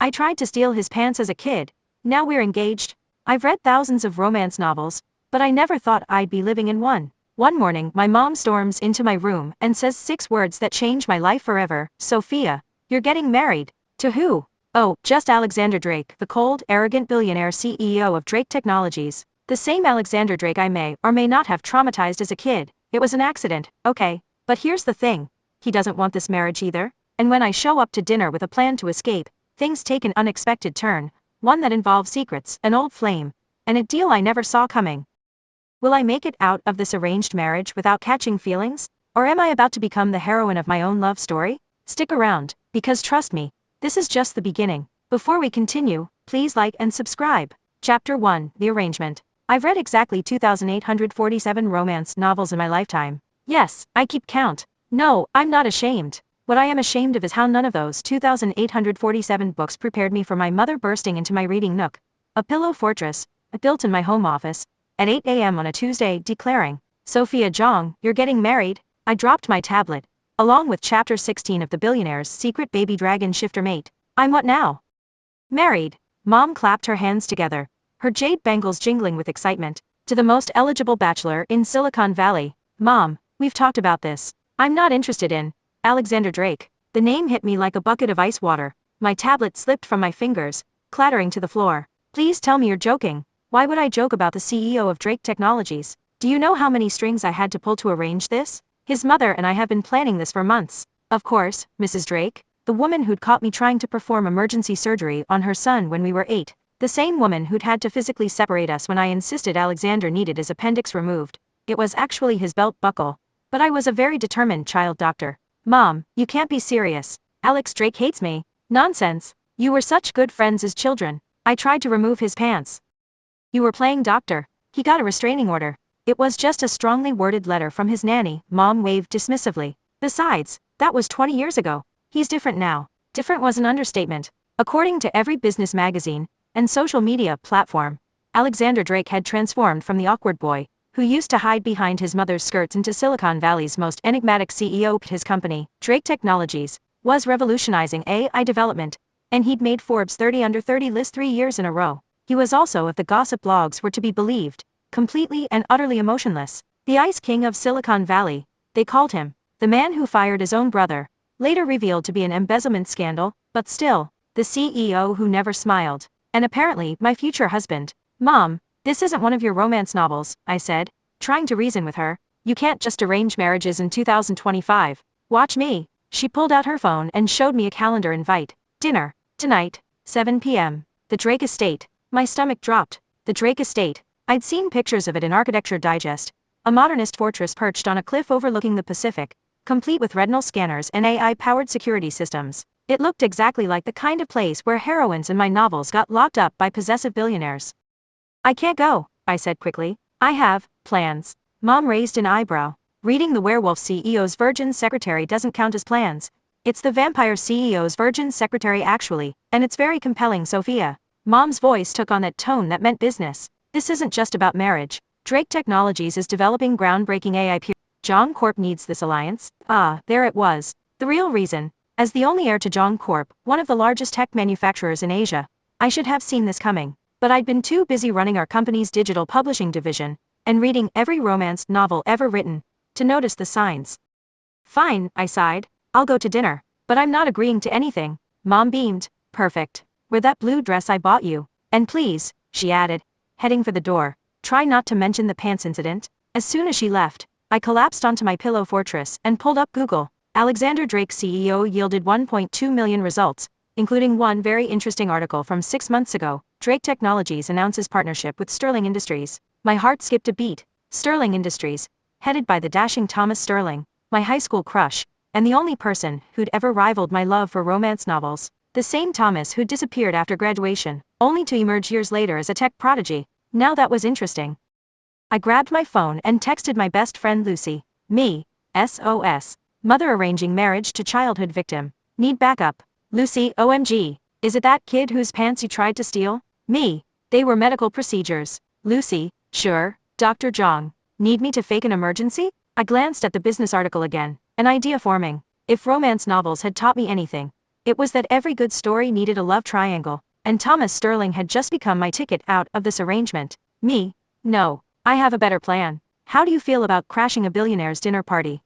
I tried to steal his pants as a kid. Now we're engaged. I've read thousands of romance novels, but I never thought I'd be living in one. One morning my mom storms into my room and says 6 words that change my life forever. Sophia, you're getting married. To who? Oh, just Alexander Drake, the cold, arrogant billionaire CEO of Drake Technologies. The same Alexander Drake I may or may not have traumatized as a kid. It was an accident, okay. But here's the thing. He doesn't want this marriage either. And when I show up to dinner with a plan to escape, things take an unexpected turn, one that involves secrets, an old flame, and a deal I never saw coming. Will I make it out of this arranged marriage without catching feelings? Or am I about to become the heroine of my own love story? Stick around, because trust me, this is just the beginning. Before we continue, please like and subscribe. Chapter 1, The Arrangement. I've read exactly 2,847 romance novels in my lifetime. Yes, I keep count. No, I'm not ashamed. What I am ashamed of is how none of those 2,847 books prepared me for my mother bursting into my reading nook, a pillow fortress, built in my home office, at 8 a.m. on a Tuesday, declaring, Sophia Jong, you're getting married. I dropped my tablet, along with chapter 16 of the Billionaire's secret baby dragon shifter mate. I'm what now? Married. Mom clapped her hands together, her jade bangles jingling with excitement. To the most eligible bachelor in Silicon Valley. Mom, we've talked about this. I'm not interested in Alexander Drake. The name hit me like a bucket of ice water. My tablet slipped from my fingers, clattering to the floor. Please tell me you're joking. Why would I joke about the CEO of Drake Technologies? Do you know how many strings I had to pull to arrange this? His mother and I have been planning this for months. Of course, Mrs. Drake, the woman who'd caught me trying to perform emergency surgery on her son when we were 8. The same woman who'd had to physically separate us when I insisted Alexander needed his appendix removed. It was actually his belt buckle. But I was a very determined child doctor. Mom, you can't be serious. Alex Drake hates me. Nonsense. You were such good friends as children. I tried to remove his pants. You were playing doctor. He got a restraining order. It was just a strongly worded letter from his nanny. Mom waved dismissively. Besides, that was 20 years ago. He's different now. Different was an understatement. According to every business magazine and social media platform, Alexander Drake had transformed from the awkward boy who used to hide behind his mother's skirts into Silicon Valley's most enigmatic CEO. His company, Drake Technologies, was revolutionizing AI development, and he'd made Forbes 30 Under 30 list 3 years in a row. He was also, if the gossip blogs were to be believed, completely and utterly emotionless. The Ice King of Silicon Valley, they called him. The man who fired his own brother, later revealed to be an embezzlement scandal, but still, the CEO who never smiled. And apparently my future husband. Mom, this isn't one of your romance novels, I said, trying to reason with her. You can't just arrange marriages in 2025. Watch me. She pulled out her phone and showed me a calendar invite. Dinner. Tonight, 7 p.m. The Drake Estate. My stomach dropped. The Drake Estate. I'd seen pictures of it in Architecture Digest, a modernist fortress perched on a cliff overlooking the Pacific, complete with retinal scanners and AI-powered security systems. It looked exactly like the kind of place where heroines in my novels got locked up by possessive billionaires. I can't go, I said quickly. I have plans. Mom raised an eyebrow. Reading the werewolf CEO's virgin secretary doesn't count as plans. It's the vampire CEO's virgin secretary actually, and it's very compelling. Sophia. Mom's voice took on that tone that meant business. This isn't just about marriage. Drake Technologies is developing groundbreaking AI. Jong Corp needs this alliance. Ah, there it was. The real reason. As the only heir to Jong Corp, one of the largest tech manufacturers in Asia, I should have seen this coming. But I'd been too busy running our company's digital publishing division, and reading every romance novel ever written, to notice the signs. Fine, I sighed. I'll go to dinner. But I'm not agreeing to anything. Mom beamed. Perfect. Wear that blue dress I bought you. And please, she added, heading for the door, try not to mention the pants incident. As soon as she left, I collapsed onto my pillow fortress and pulled up Google. Alexander Drake CEO yielded 1.2 million results, including one very interesting article from 6 months ago. Drake Technologies announces partnership with Sterling Industries. My heart skipped a beat. Sterling Industries, headed by the dashing Thomas Sterling, my high school crush, and the only person who'd ever rivaled my love for romance novels. The same Thomas who disappeared after graduation, only to emerge years later as a tech prodigy. Now that was interesting. I grabbed my phone and texted my best friend Lucy. Me. SOS. Mother arranging marriage to childhood victim. Need backup. Lucy, OMG. Is it that kid whose pants you tried to steal? Me. They were medical procedures. Lucy, sure. Dr. Jong. Need me to fake an emergency? I glanced at the business article again. An idea forming. If romance novels had taught me anything, It was that every good story needed a love triangle, and Thomas Sterling had just become my ticket out of this arrangement. Me? No. I have a better plan. How do you feel about crashing a billionaire's dinner party?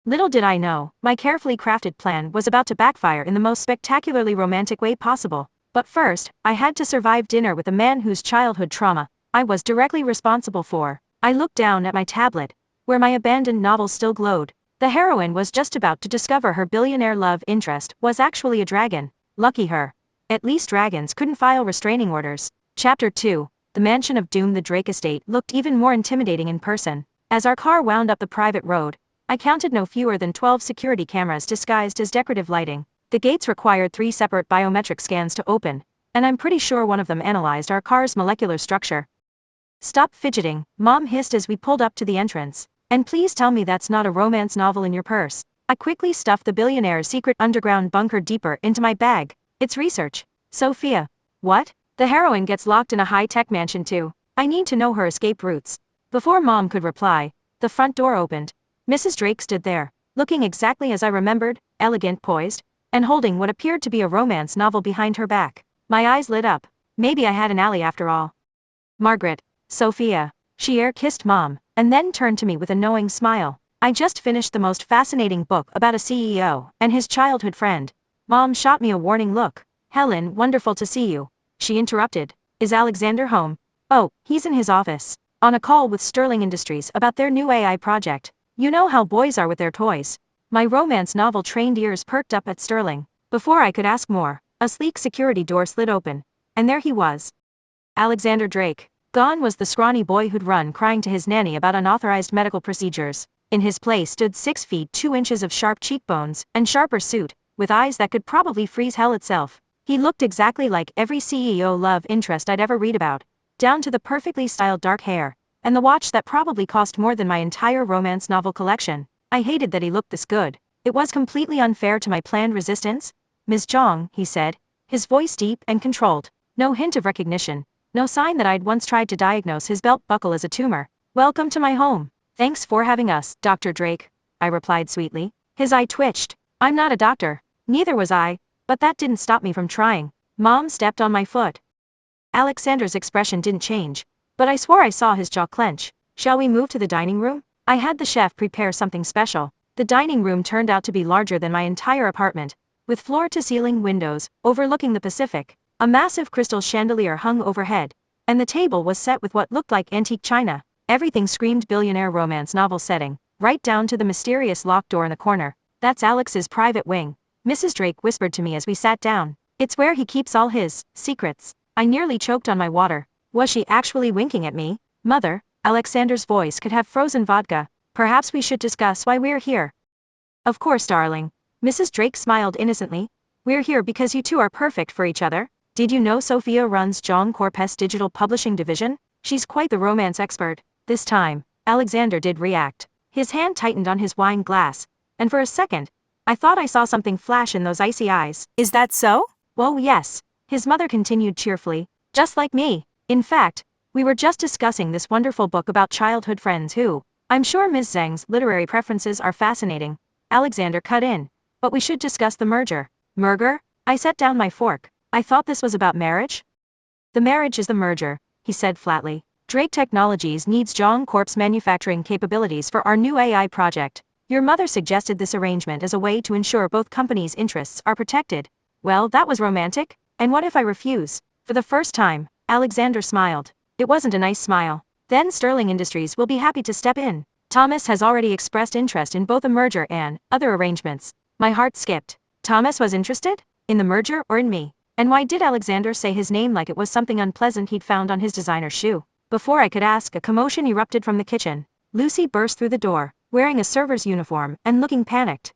Little did I know, my carefully crafted plan was about to backfire in the most spectacularly romantic way possible. But first, I had to survive dinner with a man whose childhood trauma I was directly responsible for. I looked down at my tablet, where my abandoned novel still glowed. The heroine was just about to discover her billionaire love interest was actually a dragon. Lucky her. At least dragons couldn't file restraining orders. Chapter 2. The mansion of doom. The Drake estate looked even more intimidating in person. As our car wound up the private road, I counted no fewer than 12 security cameras disguised as decorative lighting. The gates required 3 separate biometric scans to open, and I'm pretty sure one of them analyzed our car's molecular structure. Stop fidgeting, Mom hissed as we pulled up to the entrance. And please tell me that's not a romance novel in your purse. I quickly stuffed the billionaire's secret underground bunker deeper into my bag. It's research. Sophia. What? The heroine gets locked in a high-tech mansion too. I need to know her escape routes. Before Mom could reply, the front door opened. Mrs. Drake stood there, looking exactly as I remembered, elegant, poised, and holding what appeared to be a romance novel behind her back. My eyes lit up. Maybe I had an ally after all. Margaret. Sophia. She air-kissed Mom, and then turned to me with a knowing smile. I just finished the most fascinating book about a CEO and his childhood friend. Mom shot me a warning look. Helen, wonderful to see you. She interrupted. Is Alexander home? Oh, he's in his office, on a call with Sterling Industries about their new AI project. You know how boys are with their toys. My romance novel trained ears perked up at Sterling. Before I could ask more, a sleek security door slid open. And there he was. Alexander Drake. Gone was the scrawny boy who'd run crying to his nanny about unauthorized medical procedures. In his place stood 6 feet 2 inches of sharp cheekbones and sharper suit, with eyes that could probably freeze hell itself. He looked exactly like every CEO love interest I'd ever read about, down to the perfectly styled dark hair, and the watch that probably cost more than my entire romance novel collection. I hated that he looked this good. It was completely unfair to my planned resistance. Ms. Zhang, he said, his voice deep and controlled. No hint of recognition. No sign that I'd once tried to diagnose his belt buckle as a tumor. Welcome to my home. Thanks for having us, Dr. Drake, I replied sweetly. His eye twitched. I'm not a doctor. Neither was I, but that didn't stop me from trying. Mom stepped on my foot. Alexander's expression didn't change, but I swore I saw his jaw clench. Shall we move to the dining room? I had the chef prepare something special. The dining room turned out to be larger than my entire apartment, with floor-to-ceiling windows overlooking the Pacific. A massive crystal chandelier hung overhead, and the table was set with what looked like antique china. Everything screamed billionaire romance novel setting, right down to the mysterious locked door in the corner. That's Alex's private wing, Mrs. Drake whispered to me as we sat down. It's where he keeps all his secrets. I nearly choked on my water. Was she actually winking at me? Mother, Alexander's voice could have frozen vodka. Perhaps we should discuss why we're here. Of course, darling. Mrs. Drake smiled innocently. We're here because you two are perfect for each other. Did you know Sophia runs John Corp's digital publishing division? She's quite the romance expert. This time, Alexander did react. His hand tightened on his wine glass, and for a second, I thought I saw something flash in those icy eyes. Is that so? Well, yes. His mother continued cheerfully. Just like me. In fact, we were just discussing this wonderful book about childhood friends who, I'm sure Ms. Zhang's literary preferences are fascinating. Alexander cut in. But we should discuss the merger. Merger? I set down my fork. I thought this was about marriage? The marriage is the merger, he said flatly. Drake Technologies needs Zhang Corp's manufacturing capabilities for our new AI project. Your mother suggested this arrangement as a way to ensure both companies' interests are protected. Well, that was romantic. And what if I refuse? For the first time, Alexander smiled. It wasn't a nice smile. Then Sterling Industries will be happy to step in. Thomas has already expressed interest in both a merger and other arrangements. My heart skipped. Thomas was interested? In the merger or in me? And why did Alexander say his name like it was something unpleasant he'd found on his designer shoe? Before I could ask, a commotion erupted from the kitchen. Lucy burst through the door, wearing a server's uniform and looking panicked.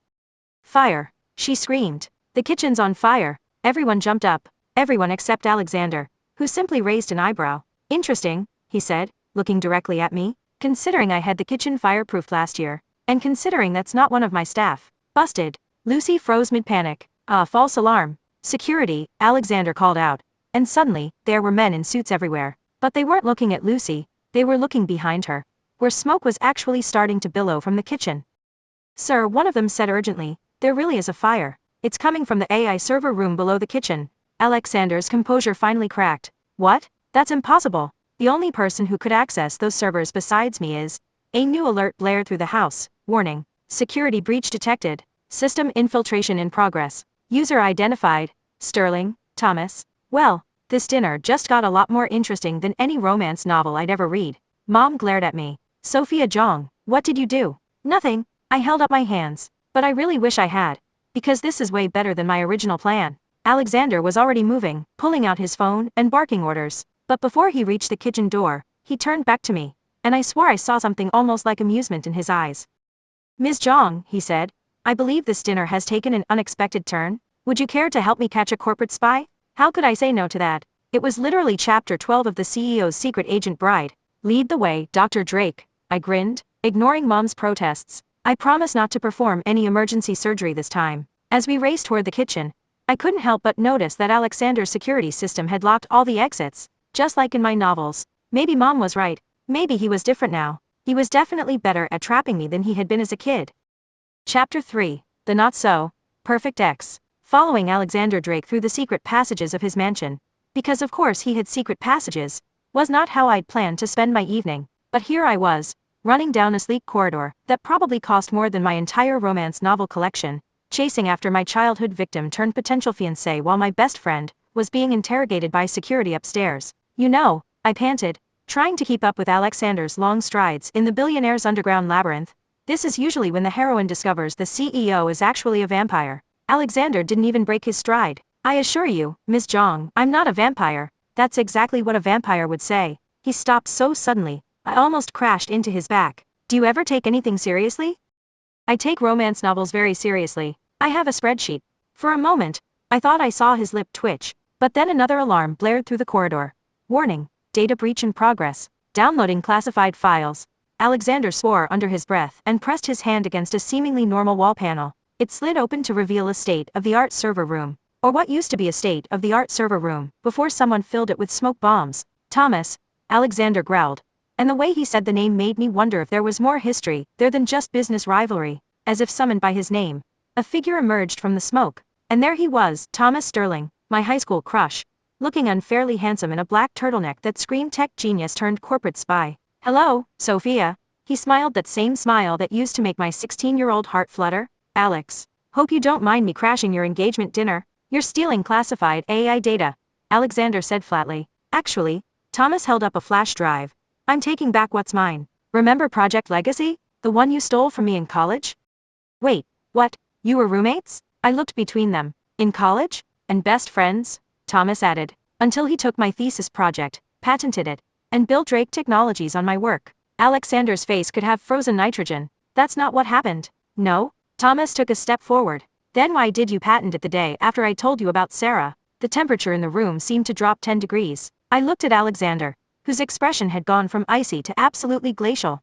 Fire! She screamed. The kitchen's on fire. Everyone jumped up. Everyone except Alexander, who simply raised an eyebrow. Interesting, he said, looking directly at me. Considering I had the kitchen fireproofed last year, and considering that's not one of my staff. Busted. Lucy froze mid-panic. False alarm. Security, Alexander called out. And suddenly, there were men in suits everywhere. But they weren't looking at Lucy, they were looking behind her, where smoke was actually starting to billow from the kitchen. Sir, one of them said urgently, there really is a fire. It's coming from the AI server room below the kitchen. Alexander's composure finally cracked. What? That's impossible. The only person who could access those servers besides me is. A new alert blared through the house. Warning. Security breach detected. System infiltration in progress. User identified. Sterling, Thomas. Well, this dinner just got a lot more interesting than any romance novel I'd ever read. Mom glared at me. Sophia Jong, what did you do? Nothing. I held up my hands. But I really wish I had. Because this is way better than my original plan. Alexander was already moving, pulling out his phone and barking orders. But before he reached the kitchen door, he turned back to me. And I swore I saw something almost like amusement in his eyes. Ms. Jong, he said, I believe this dinner has taken an unexpected turn. Would you care to help me catch a corporate spy? How could I say no to that? It was literally chapter 12 of the CEO's Secret Agent Bride. Lead the way, Dr. Drake. I grinned, ignoring Mom's protests. I promise not to perform any emergency surgery this time. As we raced toward the kitchen, I couldn't help but notice that Alexander's security system had locked all the exits, just like in my novels. Maybe Mom was right. Maybe he was different now. He was definitely better at trapping me than he had been as a kid. Chapter 3. The Not So Perfect X. Following Alexander Drake through the secret passages of his mansion. Because of course he had secret passages. Was not how I'd planned to spend my evening. But here I was, running down a sleek corridor that probably cost more than my entire romance novel collection, chasing after my childhood victim turned potential fiancé while my best friend was being interrogated by security upstairs. You know, I panted, trying to keep up with Alexander's long strides in the Billionaire's underground labyrinth. This is usually when the heroine discovers the CEO is actually a vampire. Alexander didn't even break his stride. I assure you, Ms. Jong, I'm not a vampire. That's exactly what a vampire would say. He stopped so suddenly, I almost crashed into his back. Do you ever take anything seriously? I take romance novels very seriously. I have a spreadsheet. For a moment, I thought I saw his lip twitch, but then another alarm blared through the corridor. Warning, data breach in progress. Downloading classified files. Alexander swore under his breath and pressed his hand against a seemingly normal wall panel. It slid open to reveal a state-of-the-art server room, or what used to be a state-of-the-art server room, before someone filled it with smoke bombs. Thomas, Alexander growled. And the way he said the name made me wonder if there was more history there than just business rivalry. As if summoned by his name, a figure emerged from the smoke. And there he was, Thomas Sterling, my high school crush, looking unfairly handsome in a black turtleneck that screamed tech genius turned corporate spy. Hello, Sophia. He smiled that same smile that used to make my 16-year-old heart flutter. Alex. Hope you don't mind me crashing your engagement dinner. You're stealing classified AI data. Alexander said flatly. Actually, Thomas held up a flash drive. I'm taking back what's mine. Remember Project Legacy? The one you stole from me in college? Wait, what? You were roommates? I looked between them. In college? And best friends? Thomas added. Until he took my thesis project, patented it, and built Drake Technologies on my work. Alexander's face could have frozen nitrogen. That's not what happened. No? Thomas took a step forward. Then why did you patent it the day after I told you about Sarah? The temperature in the room seemed to drop 10 degrees. I looked at Alexander, whose expression had gone from icy to absolutely glacial.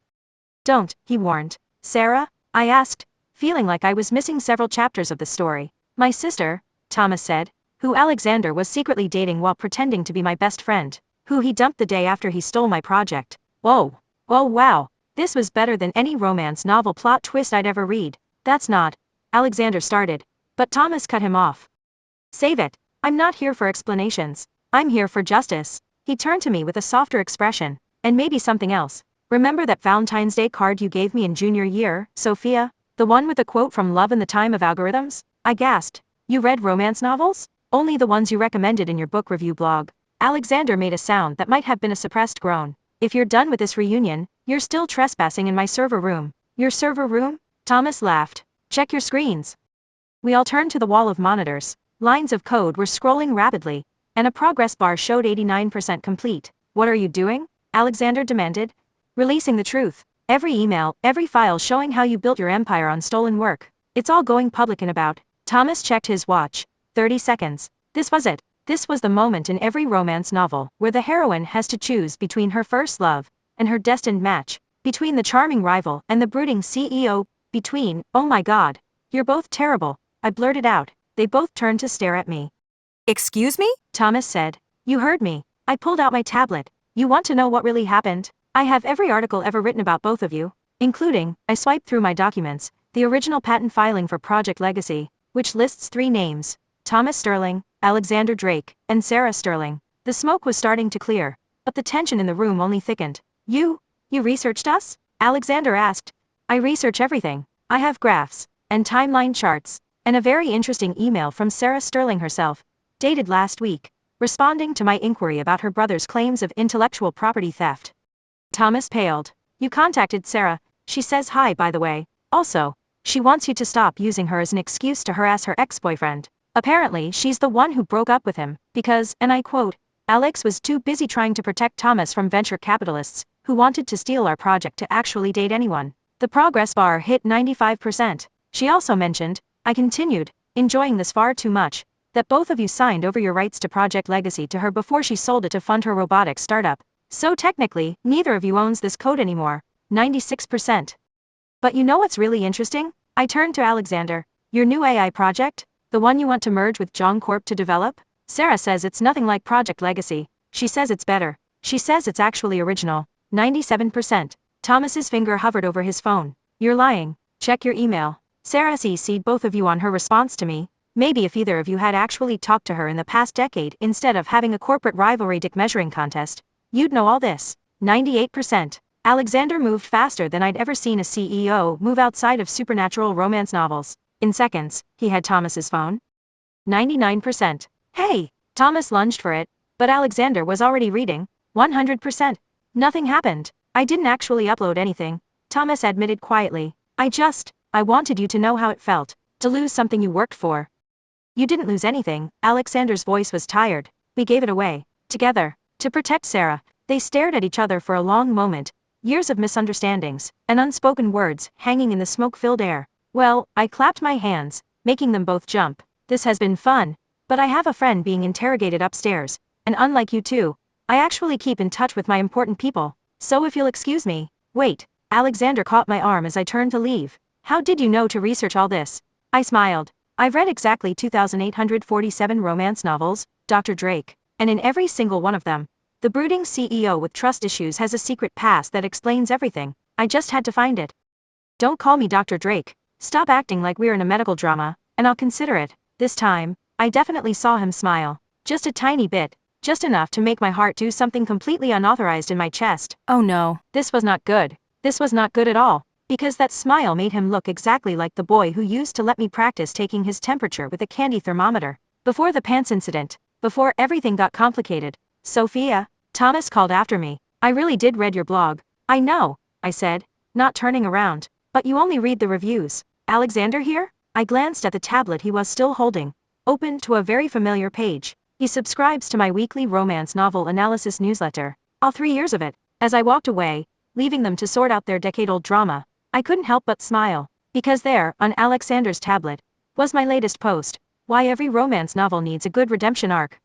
Don't, he warned. Sarah? I asked, feeling like I was missing several chapters of the story. My sister, Thomas said, who Alexander was secretly dating while pretending to be my best friend, who he dumped the day after he stole my project. Whoa. Oh wow. This was better than any romance novel plot twist I'd ever read. That's not. Alexander started, but Thomas cut him off. Save it. I'm not here for explanations. I'm here for justice. He turned to me with a softer expression, and maybe something else. Remember that Valentine's Day card you gave me in junior year, Sophia? The one with the quote from Love in the Time of Algorithms? I gasped. You read romance novels? Only the ones you recommended in your book review blog. Alexander made a sound that might have been a suppressed groan. If you're done with this reunion, you're still trespassing in my server room. Your server room? Thomas laughed. Check your screens. We all turned to the wall of monitors. Lines of code were scrolling rapidly, and a progress bar showed 89% complete. What are you doing? Alexander demanded. Releasing the truth. Every email, every file showing how you built your empire on stolen work. It's all going public in about. Thomas checked his watch. 30 seconds. This was it. This was the moment in every romance novel where the heroine has to choose between her first love and her destined match, between the charming rival and the brooding CEO, between, oh my god, you're both terrible, I blurted out. They both turned to stare at me. Excuse me? Thomas said. You heard me. I pulled out my tablet. You want to know what really happened? I have every article ever written about both of you, including, I swiped through my documents, the original patent filing for Project Legacy. which lists 3 names: Thomas Sterling, Alexander Drake, and Sarah Sterling. The smoke was starting to clear, but the tension in the room only thickened. You researched us? Alexander asked. I research everything. I have graphs, and timeline charts, and a very interesting email from Sarah Sterling herself, dated last week, responding to my inquiry about her brother's claims of intellectual property theft. Thomas paled. You contacted Sarah, she says hi by the way. Also, she wants you to stop using her as an excuse to harass her ex-boyfriend. Apparently she's the one who broke up with him, because, and I quote, Alex was too busy trying to protect Thomas from venture capitalists, who wanted to steal our project to actually date anyone. The progress bar hit 95%. She also mentioned, I continued, enjoying this far too much, that both of you signed over your rights to Project Legacy to her before she sold it to fund her robotics startup. So technically, neither of you owns this code anymore. 96%. But you know what's really interesting? I turned to Alexander. Your new AI project? The one you want to merge with John Corp to develop? Sarah says it's nothing like Project Legacy. She says it's better. She says it's actually original. 97%. Thomas's finger hovered over his phone. You're lying. Check your email. Sarah CC'd both of you on her response to me. Maybe if either of you had actually talked to her in the past decade instead of having a corporate rivalry dick measuring contest, you'd know all this. 98%. Alexander moved faster than I'd ever seen a CEO move outside of supernatural romance novels. In seconds, he had Thomas's phone. 99%. Hey! Thomas lunged for it, but Alexander was already reading. 100%. Nothing happened. I didn't actually upload anything, Thomas admitted quietly. I wanted you to know how it felt, to lose something you worked for. You didn't lose anything. Alexander's voice was tired. We gave it away. Together. To protect Sarah. They stared at each other for a long moment. Years of misunderstandings, and unspoken words, hanging in the smoke-filled air. Well, I clapped my hands, making them both jump. This has been fun. But I have a friend being interrogated upstairs, and unlike you two, I actually keep in touch with my important people. So if you'll excuse me. Wait. Alexander caught my arm as I turned to leave. How did you know to research all this? I smiled. I've read exactly 2,847 romance novels, Dr. Drake, and in every single one of them, the brooding CEO with trust issues has a secret past that explains everything. I just had to find it. Don't call me Dr. Drake. Stop acting like we're in a medical drama, and I'll consider it. This time, I definitely saw him smile. Just a tiny bit. Just enough to make my heart do something completely unauthorized in my chest. Oh no, this was not good. This was not good at all. Because that smile made him look exactly like the boy who used to let me practice taking his temperature with a candy thermometer. Before the pants incident, before everything got complicated. Sophia, Thomas called after me. I really did read your blog. I know, I said, not turning around. But you only read the reviews. Alexander here? I glanced at the tablet he was still holding, opened to a very familiar page. He subscribes to my weekly romance novel analysis newsletter. All 3 years of it. As I walked away, leaving them to sort out their decade-old drama, I couldn't help but smile. Because there, on Alexander's tablet, was my latest post. Why every romance novel needs a good redemption arc.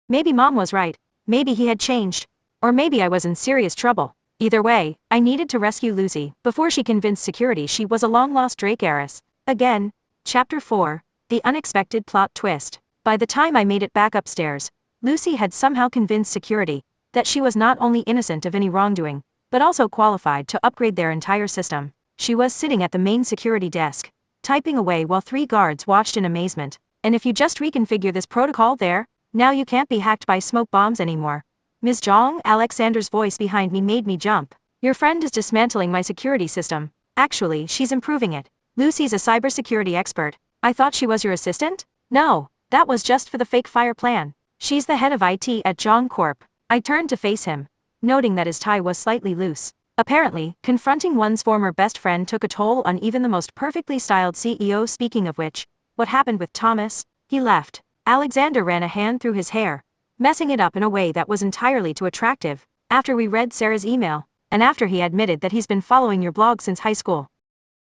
Maybe Mom was right. Maybe he had changed. Or maybe I was in serious trouble. Either way, I needed to rescue Lucy before she convinced security she was a long-lost Drake heiress. Again. Chapter 4. The Unexpected Plot Twist. By the time I made it back upstairs, Lucy had somehow convinced security that she was not only innocent of any wrongdoing, but also qualified to upgrade their entire system. She was sitting at the main security desk, typing away while 3 guards watched in amazement. And if you just reconfigure this protocol there, now you can't be hacked by smoke bombs anymore. Ms. Zhang, Alexander's voice behind me made me jump. Your friend is dismantling my security system. Actually, she's improving it. Lucy's a cybersecurity expert. I thought she was your assistant? No, that was just for the fake fire plan. She's the head of IT at John Corp. I turned to face him, noting that his tie was slightly loose. Apparently, confronting one's former best friend took a toll on even the most perfectly styled CEO. Speaking of which, what happened with Thomas? He left. Alexander ran a hand through his hair, messing it up in a way that was entirely too attractive. After we read Sarah's email, and after he admitted that he's been following your blog since high school.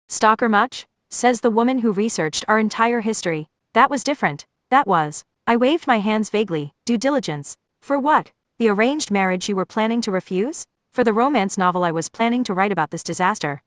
Stalker much? Says the woman who researched our entire history. That was different. That was. I waved my hands vaguely. Due diligence. For what? The arranged marriage you were planning to refuse? For the romance novel I was planning to write about this disaster.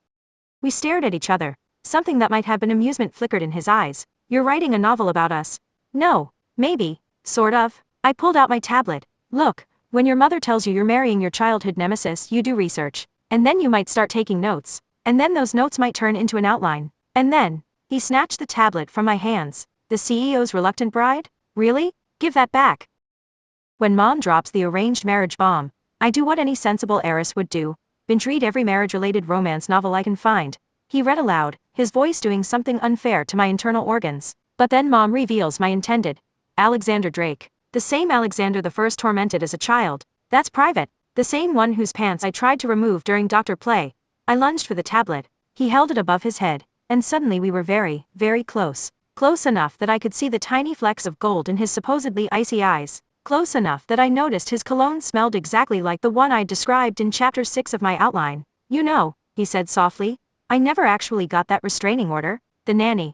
We stared at each other. Something that might have been amusement flickered in his eyes. You're writing a novel about us? No. Maybe. Sort of. I pulled out my tablet. Look, when your mother tells you you're marrying your childhood nemesis, you do research. And then you might start taking notes. And then those notes might turn into an outline. And then, He snatched the tablet from my hands. The CEO's reluctant bride? Really? Give that back. When mom drops the arranged marriage bomb, I do what any sensible heiress would do. Binge read every marriage-related romance novel I can find. He read aloud, his voice doing something unfair to my internal organs. But then mom reveals my intended. Alexander Drake. The same Alexander the First tormented as a child. That's private. The same one whose pants I tried to remove during Dr. Play. I lunged for the tablet. He held it above his head, and suddenly we were very, very close. Close enough that I could see the tiny flecks of gold in his supposedly icy eyes. Close enough that I noticed his cologne smelled exactly like the one I'd described in chapter 6 of my outline. You know, he said softly, I never actually got that restraining order. The nanny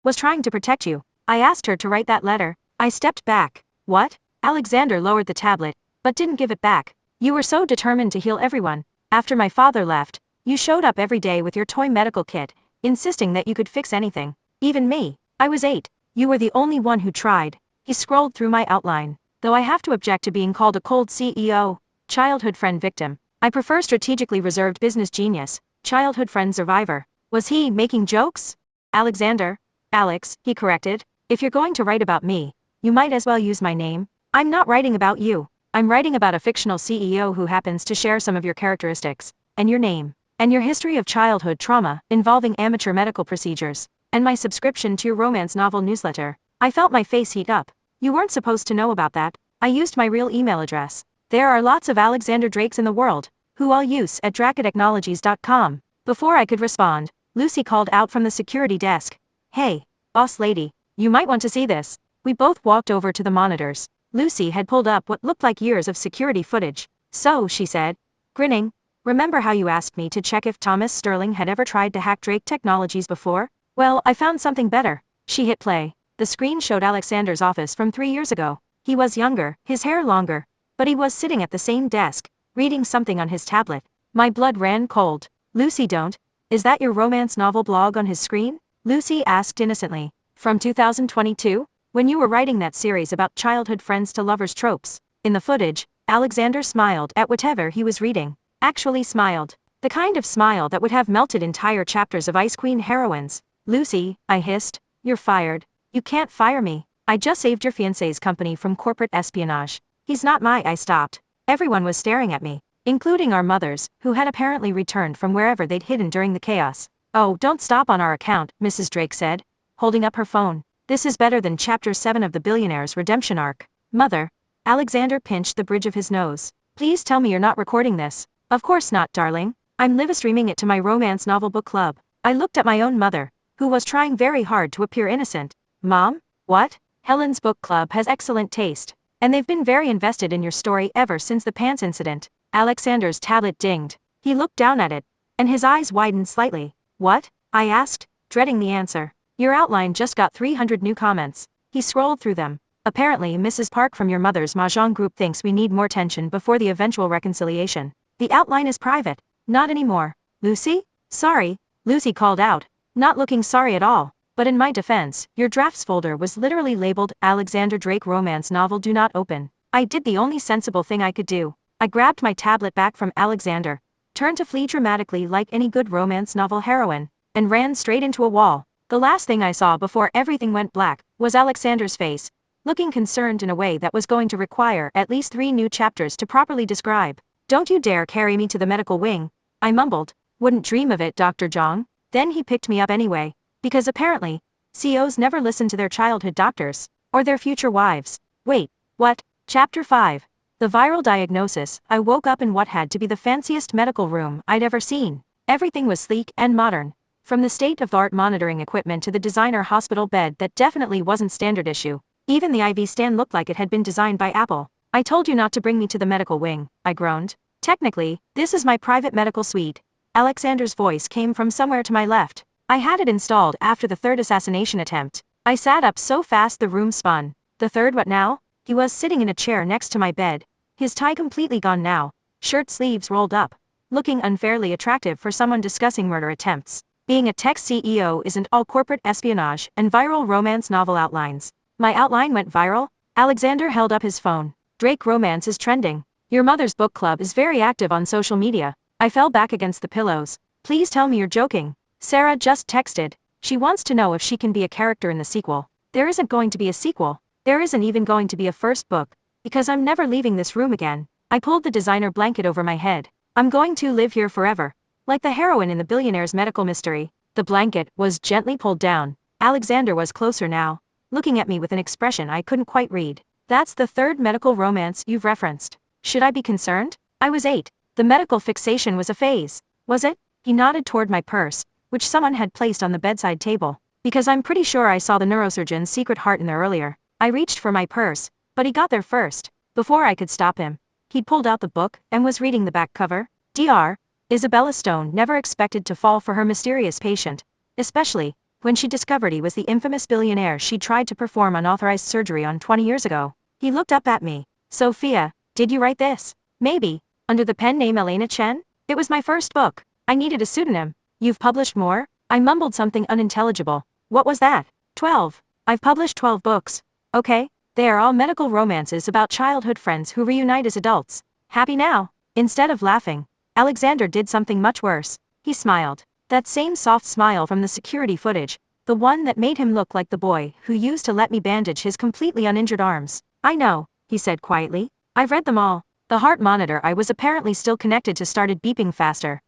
was trying to protect you. I asked her to write that letter. I stepped back. What? Alexander lowered the tablet, but didn't give it back. You were so determined to heal everyone. After my father left, you showed up every day with your toy medical kit, insisting that you could fix anything. Even me. I was 8. You were the only one who tried. He scrolled through my outline. Though I have to object to being called a cold CEO, childhood friend victim. I prefer strategically reserved business genius, childhood friend survivor. Was he making jokes? Alexander? Alex, he corrected. If you're going to write about me, you might as well use my name. I'm not writing about you. I'm writing about a fictional CEO who happens to share some of your characteristics, and your name, and your history of childhood trauma involving amateur medical procedures, and my subscription to your romance novel newsletter. I felt my face heat up. You weren't supposed to know about that. I used my real email address. There are lots of Alexander Drakes in the world, who I'll use at drakatechnologies.com. Before I could respond, Lucy called out from the security desk. Hey, boss lady, you might want to see this. We both walked over to the monitors. Lucy had pulled up what looked like years of security footage. So, she said, grinning, remember how you asked me to check if Thomas Sterling had ever tried to hack Drake Technologies before? Well, I found something better. She hit play. The screen showed Alexander's office from 3 years ago. He was younger, his hair longer, but he was sitting at the same desk, reading something on his tablet. My blood ran cold. Lucy, don't. Is that your romance novel blog on his screen? Lucy asked innocently. From 2022? When you were writing that series about childhood friends to lovers tropes. In the footage, Alexander smiled at whatever he was reading. Actually smiled. The kind of smile that would have melted entire chapters of Ice Queen heroines. Lucy, I hissed, you're fired. You can't fire me. I just saved your fiancé's company from corporate espionage. He's not my. I stopped. Everyone was staring at me, including our mothers, who had apparently returned from wherever they'd hidden during the chaos. Oh, don't stop on our account, Mrs. Drake said, holding up her phone. This is better than chapter 7 of the Billionaire's redemption arc. Mother. Alexander pinched the bridge of his nose. Please tell me you're not recording this. Of course not, darling. I'm live streaming it to my romance novel book club. I looked at my own mother, who was trying very hard to appear innocent. Mom? What? Helen's book club has excellent taste, and they've been very invested in your story ever since the pants incident. Alexander's tablet dinged. He looked down at it, and his eyes widened slightly. What? I asked, dreading the answer. Your outline just got 300 new comments. He scrolled through them. Apparently Mrs. Park from your mother's mahjong group thinks we need more tension before the eventual reconciliation. The outline is private. Not anymore. Lucy? Sorry, Lucy called out, not looking sorry at all. But in my defense, your drafts folder was literally labeled Alexander Drake romance novel do not open. I did the only sensible thing I could do. I grabbed my tablet back from Alexander, turned to flee dramatically like any good romance novel heroine, and ran straight into a wall. The last thing I saw before everything went black was Alexander's face, looking concerned in a way that was going to require at least 3 new chapters to properly describe. Don't you dare carry me to the medical wing. I mumbled. Wouldn't dream of it, Dr. Zhang. Then he picked me up anyway. Because apparently, CEOs never listen to their childhood doctors, or their future wives. Wait, what? Chapter 5. The viral diagnosis. I woke up in what had to be the fanciest medical room I'd ever seen. Everything was sleek and modern. From the state-of-the-art monitoring equipment to the designer hospital bed that definitely wasn't standard issue. Even the IV stand looked like it had been designed by Apple. I told you not to bring me to the medical wing, I groaned. Technically, this is my private medical suite. Alexander's voice came from somewhere to my left. I had it installed after the 3rd assassination attempt. I sat up so fast the room spun. The 3rd what now? He was sitting in a chair next to my bed. His tie completely gone now. Shirt sleeves rolled up. Looking unfairly attractive for someone discussing murder attempts. Being a tech CEO isn't all corporate espionage and viral romance novel outlines. My outline went viral? Alexander held up his phone. Drake romance is trending. Your mother's book club is very active on social media. I fell back against the pillows. Please tell me you're joking. Sarah just texted. She wants to know if she can be a character in the sequel. There isn't going to be a sequel. There isn't even going to be a first book, because I'm never leaving this room again. I pulled the designer blanket over my head. I'm going to live here forever. Like the heroine in the Billionaire's medical mystery. The blanket was gently pulled down. Alexander was closer now, looking at me with an expression I couldn't quite read. That's the third medical romance you've referenced. Should I be concerned? I was 8. The medical fixation was a phase. Was it? He nodded toward my purse, which someone had placed on the bedside table. Because I'm pretty sure I saw the neurosurgeon's secret heart in there earlier. I reached for my purse, but he got there first. Before I could stop him, he'd pulled out the book and was reading the back cover. Dr. Isabella Stone never expected to fall for her mysterious patient, especially when she discovered he was the infamous billionaire she tried to perform unauthorized surgery on 20 years ago. He looked up at me. Sophia, did you write this? Maybe. Under the pen name Elena Chen? It was my first book. I needed a pseudonym. You've published more? I mumbled something unintelligible. What was that? 12. I've published 12 books. Okay. They are all medical romances about childhood friends who reunite as adults. Happy now? Instead of laughing, Alexander did something much worse. He smiled. That same soft smile from the security footage, the one that made him look like the boy who used to let me bandage his completely uninjured arms. I know, he said quietly. I've read them all. The heart monitor I was apparently still connected to started beeping faster.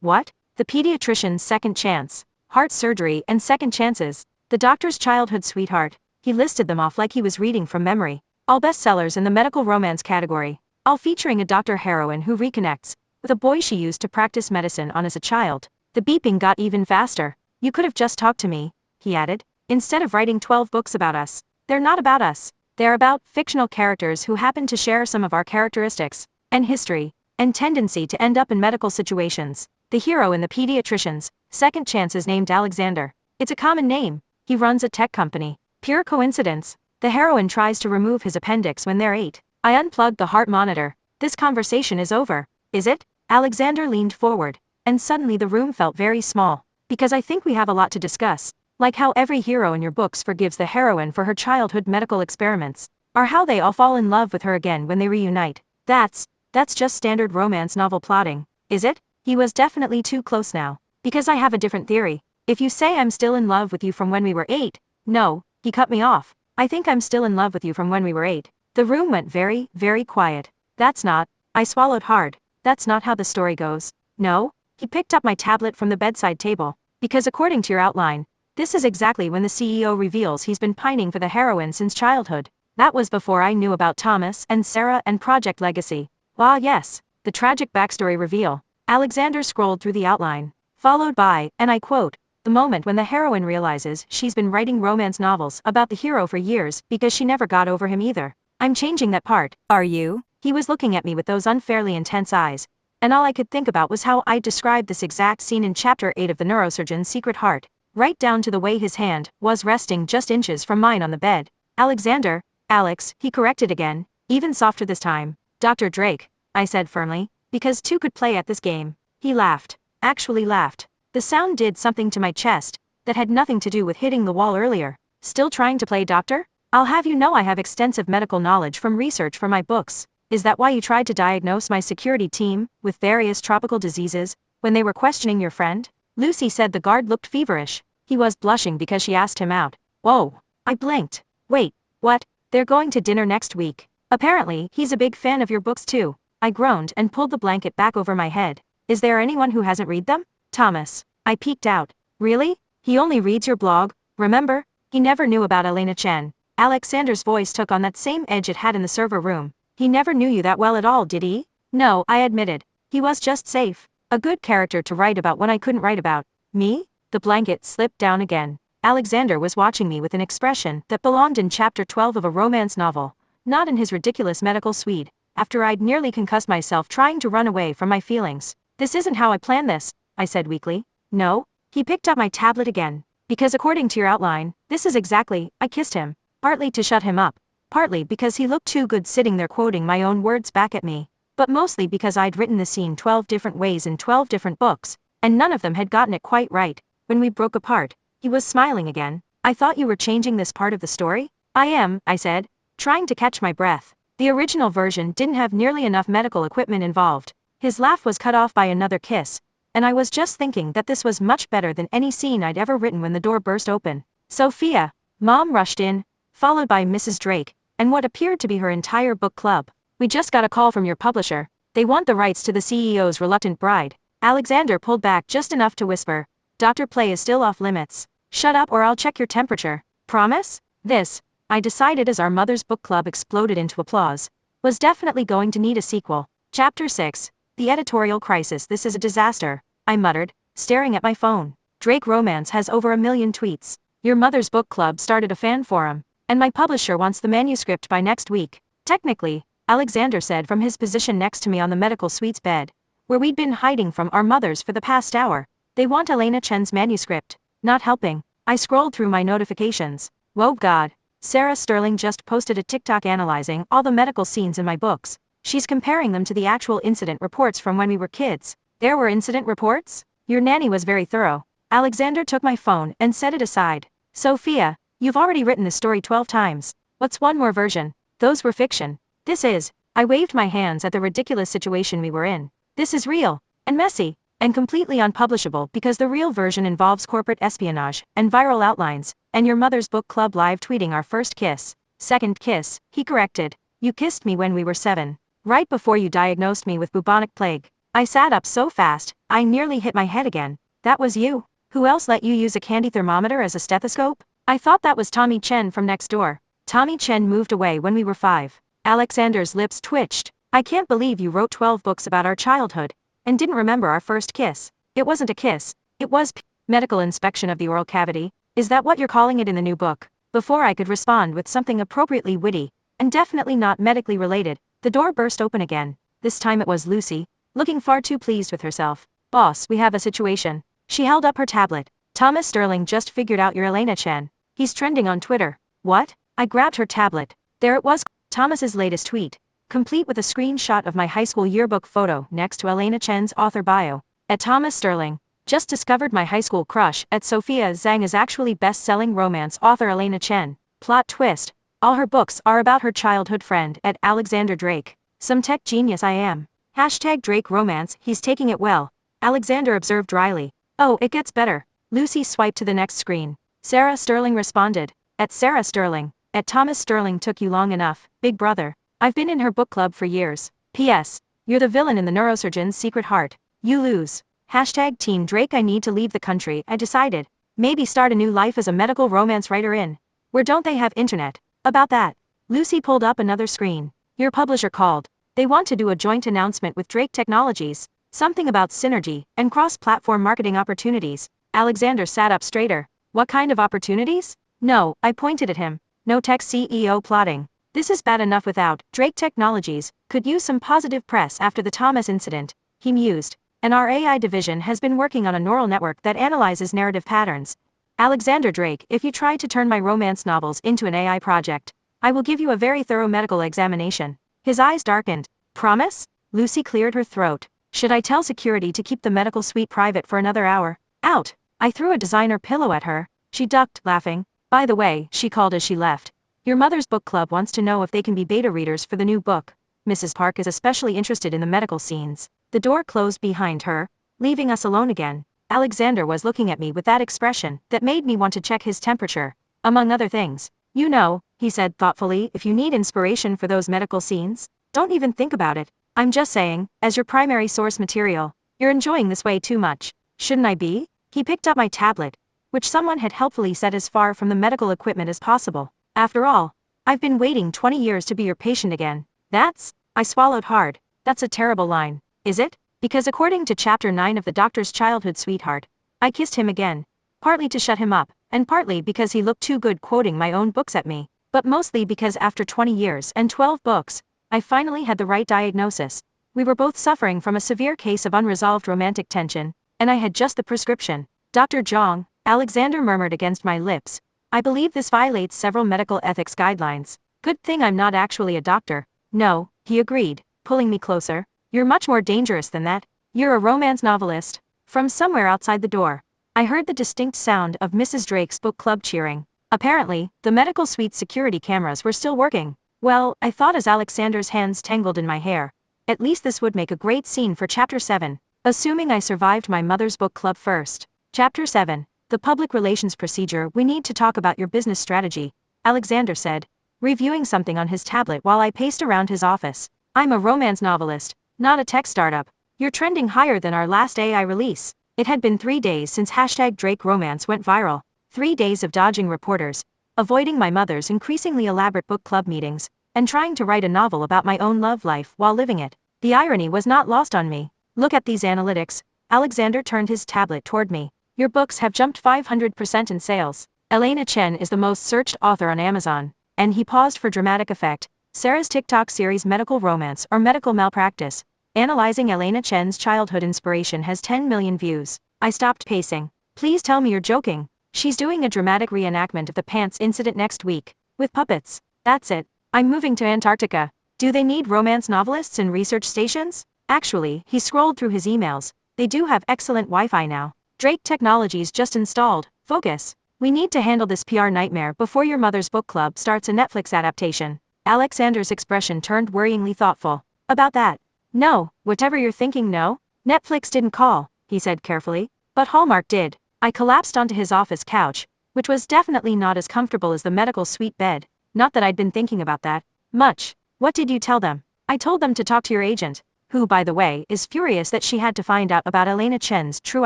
What? The pediatrician's second chance. Heart surgery and second chances. The doctor's childhood sweetheart. He listed them off like he was reading from memory. All bestsellers in the medical romance category. All featuring a doctor heroine who reconnects with a boy she used to practice medicine on as a child. The beeping got even faster. You could have just talked to me, he added, instead of writing 12 books about us. They're not about us. They're about fictional characters who happen to share some of our characteristics, and history, and tendency to end up in medical situations. The hero in the pediatrician's second chance is named Alexander. It's a common name. He runs a tech company. Pure coincidence. The heroine tries to remove his appendix when they're 8. I unplugged the heart monitor. This conversation is over. Is it? Alexander leaned forward, and suddenly the room felt very small. Because I think we have a lot to discuss. Like how every hero in your books forgives the heroine for her childhood medical experiments. Or how they all fall in love with her again when they reunite. That's just standard romance novel plotting, is it? He was definitely too close now. Because I have a different theory. If you say I'm still in love with you from when we were 8. No, he cut me off. I think I'm still in love with you from when we were 8. The room went very, very quiet. That's not. I swallowed hard. That's not how the story goes. No? He picked up my tablet from the bedside table. Because according to your outline, this is exactly when the CEO reveals he's been pining for the heroine since childhood. That was before I knew about Thomas and Sarah and Project Legacy. Ah yes, the tragic backstory reveal. Alexander scrolled through the outline, followed by, and I quote, the moment when the heroine realizes she's been writing romance novels about the hero for years because she never got over him either. I'm changing that part. Are you? He was looking at me with those unfairly intense eyes, and all I could think about was how I described this exact scene in Chapter 8 of the neurosurgeon's secret heart, right down to the way his hand was resting just inches from mine on the bed. Alexander, Alex, he corrected again, even softer this time. Dr. Drake, I said firmly, because two could play at this game. He laughed, actually laughed. The sound did something to my chest that had nothing to do with hitting the wall earlier. Still trying to play doctor? I'll have you know I have extensive medical knowledge from research for my books. Is that why you tried to diagnose my security team with various tropical diseases when they were questioning your friend? Lucy said the guard looked feverish. He was blushing because she asked him out. Whoa. I blinked. Wait, what? They're going to dinner next week. Apparently, he's a big fan of your books too. I groaned and pulled the blanket back over my head. Is there anyone who hasn't read them? Thomas. I peeked out. Really? He only reads your blog, remember? He never knew about Elena Chen. Alexander's voice took on that same edge it had in the server room. He never knew you that well at all, did he? No, I admitted. He was just safe. A good character to write about when I couldn't write about me? The blanket slipped down again. Alexander was watching me with an expression that belonged in chapter 12 of a romance novel, not in his ridiculous medical suite, after I'd nearly concussed myself trying to run away from my feelings. This isn't how I planned this, I said weakly. No? He picked up my tablet again. Because according to your outline, this is exactly, I kissed him. Partly to shut him up. Partly because he looked too good sitting there quoting my own words back at me. But mostly because I'd written the scene 12 different ways in 12 different books, and none of them had gotten it quite right. When we broke apart, he was smiling again. I thought you were changing this part of the story? I am, I said, trying to catch my breath. The original version didn't have nearly enough medical equipment involved. His laugh was cut off by another kiss, and I was just thinking that this was much better than any scene I'd ever written when the door burst open. Sophia, Mom rushed in, followed by Mrs. Drake, and what appeared to be her entire book club. We just got a call from your publisher. They want the rights to the CEO's reluctant bride. Alexander pulled back just enough to whisper, Dr. Play is still off limits. Shut up or I'll check your temperature. Promise? This, I decided as our mother's book club exploded into applause, was definitely going to need a sequel. Chapter 6. The editorial crisis. This is a disaster, I muttered, staring at my phone. Drake Romance has over 1 million tweets. Your mother's book club started a fan forum, and my publisher wants the manuscript by next week. Technically, Alexander said from his position next to me on the medical suite's bed, where we'd been hiding from our mothers for the past hour. They want Elena Chen's manuscript. Not helping. I scrolled through my notifications. Whoa God. Sarah Sterling just posted a TikTok analyzing all the medical scenes in my books. She's comparing them to the actual incident reports from when we were kids. There were incident reports? Your nanny was very thorough. Alexander took my phone and set it aside. Sophia, you've already written this story 12 times. What's one more version? Those were fiction. This is. I waved my hands at the ridiculous situation we were in. This is real, and messy, and completely unpublishable because the real version involves corporate espionage and viral outlines, and your mother's book club live tweeting our first kiss. Second kiss, he corrected. You kissed me when we were 7. Right before you diagnosed me with bubonic plague. I sat up so fast, I nearly hit my head again. That was you? Who else let you use a candy thermometer as a stethoscope? I thought that was Tommy Chen from next door. Tommy Chen moved away when we were 5. Alexander's lips twitched. I can't believe you wrote 12 books about our childhood, and didn't remember our first kiss. It wasn't a kiss. It was medical inspection of the oral cavity. Is that what you're calling it in the new book? Before I could respond with something appropriately witty, and definitely not medically related, the door burst open again. This time it was Lucy, looking far too pleased with herself. Boss, we have a situation. She held up her tablet. Thomas Sterling just figured out your Elena Chen. He's trending on Twitter. What? I grabbed her tablet. There it was, Thomas's latest tweet, complete with a screenshot of my high school yearbook photo next to Elena Chen's author bio. At Thomas Sterling, just discovered my high school crush at Sophia Zhang is actually best-selling romance author Elena Chen. Plot twist. All her books are about her childhood friend at Alexander Drake. Some tech genius I am. Hashtag Drake Romance, he's taking it well. Alexander observed dryly. Oh, it gets better. Lucy swiped to the next screen. Sarah Sterling responded. At Sarah Sterling. At Thomas Sterling took you long enough, big brother. I've been in her book club for years. P.S. You're the villain in the neurosurgeon's secret heart. You lose. Hashtag Team Drake. I need to leave the country. I decided. Maybe start a new life as a medical romance writer in. Where don't they have internet? About that. Lucy pulled up another screen. Your publisher called. They want to do a joint announcement with Drake Technologies. Something about synergy and cross-platform marketing opportunities. Alexander sat up straighter. What kind of opportunities? No, I pointed at him. No tech CEO plotting. This is bad enough without. Drake Technologies could use some positive press after the Thomas incident, he mused. And our AI division has been working on a neural network that analyzes narrative patterns. Alexander Drake, if you try to turn my romance novels into an AI project, I will give you a very thorough medical examination. His eyes darkened. Promise? Lucy cleared her throat. Should I tell security to keep the medical suite private for another hour? Out. I threw a designer pillow at her. She ducked, laughing. By the way, she called as she left. Your mother's book club wants to know if they can be beta readers for the new book. Mrs. Park is especially interested in the medical scenes. The door closed behind her, leaving us alone again. Alexander was looking at me with that expression that made me want to check his temperature. Among other things. You know, he said thoughtfully, if you need inspiration for those medical scenes, don't even think about it. I'm just saying, as your primary source material, you're enjoying this way too much. Shouldn't I be? He picked up my tablet, which someone had helpfully set as far from the medical equipment as possible. After all, I've been waiting 20 years to be your patient again. I swallowed hard. That's a terrible line. Is it? Because according to chapter 9 of the doctor's childhood sweetheart, I kissed him again. Partly to shut him up, and partly because he looked too good quoting my own books at me, but mostly because after 20 years and 12 books, I finally had the right diagnosis. We were both suffering from a severe case of unresolved romantic tension, and I had just the prescription. Dr. Zhang, Alexander murmured against my lips. I believe this violates several medical ethics guidelines. Good thing I'm not actually a doctor. No, he agreed, pulling me closer. You're much more dangerous than that. You're a romance novelist. From somewhere outside the door, I heard the distinct sound of Mrs. Drake's book club cheering. Apparently, the medical suite's security cameras were still working. Well, I thought as Alexander's hands tangled in my hair. At least this would make a great scene for chapter 7. Assuming I survived my mother's book club first. Chapter 7. The public relations procedure. We need to talk about your business strategy, Alexander said, reviewing something on his tablet while I paced around his office. I'm a romance novelist, not a tech startup. You're trending higher than our last AI release. It had been 3 days since #DrakeRomance went viral. 3 days of dodging reporters, avoiding my mother's increasingly elaborate book club meetings, and trying to write a novel about my own love life while living it. The irony was not lost on me. Look at these analytics. Alexander turned his tablet toward me. Your books have jumped 500% in sales. Elena Chen is the most searched author on Amazon. And he paused for dramatic effect. Sarah's TikTok series Medical Romance or Medical Malpractice, analyzing Elena Chen's childhood inspiration, has 10 million views. I stopped pacing. Please tell me you're joking. She's doing a dramatic reenactment of the pants incident next week. With puppets. That's it. I'm moving to Antarctica. Do they need romance novelists in research stations? Actually, he scrolled through his emails. They do have excellent Wi-Fi now. Drake Technologies just installed. Focus. We need to handle this PR nightmare before your mother's book club starts a Netflix adaptation. Alexander's expression turned worryingly thoughtful. About that. No, whatever you're thinking, no. Netflix didn't call, he said carefully. But Hallmark did. I collapsed onto his office couch, which was definitely not as comfortable as the medical suite bed. Not that I'd been thinking about that much. What did you tell them? I told them to talk to your agent, who, by the way, is furious that she had to find out about Elena Chen's true